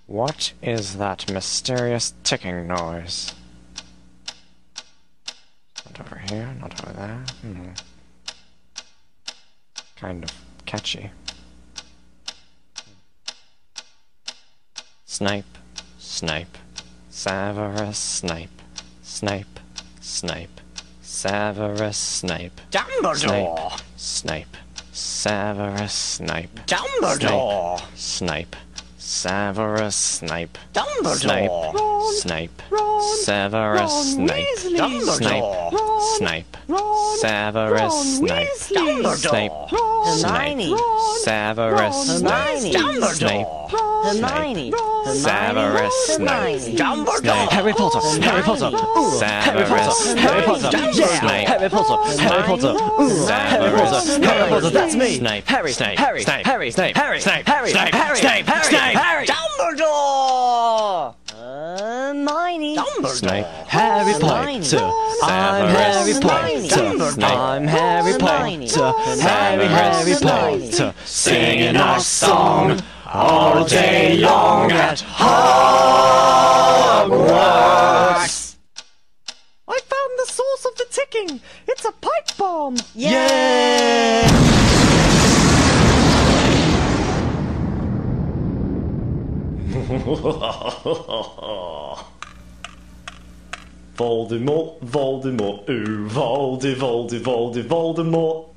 What is that mysterious ticking noise? Not over here, not over there. Kind of catchy. Snape, Snape, Severus Snape, Snape, Snape, Severus Snape, Dumbledore! Snape, Severus Snape, Dumbledore! Snape, Severus Snape, Dumbledore! Snape, Ron, Severus Ron Snape, Weasley. Dumbledore! Snape, Ron, Severus Ron Snape, Weasley. Snape, Dumbledore! Hermione. Severus Ron Snape, Weasley. Snape, Hermione. Severus Snape, Dumbledore! Harry Potter, Harry Potter, ooh, Harry Potter, Harry Potter, yeah, Snape. Harry Potter, Harry Potter, ooh, Harry Potter, Harry Potter, that's me. Snape. Harry, Snape. Harry, Snape. Harry, Snape. Harry, Snape. Harry, Snape. Harry, Snape. Harry, Snape. Harry, Dumbledore! Hermione. Dumbledore! Snape. Harry Hermione. Potter, I'm Harry Hermione. Potter, I'm Harry Hermione. Potter, Harry Hermione. Potter, Singing our song all day long at Hogwarts. I found the source of the ticking. It's a pipe bomb. yeah. Voldemort, Voldemort, ooh, Voldemort.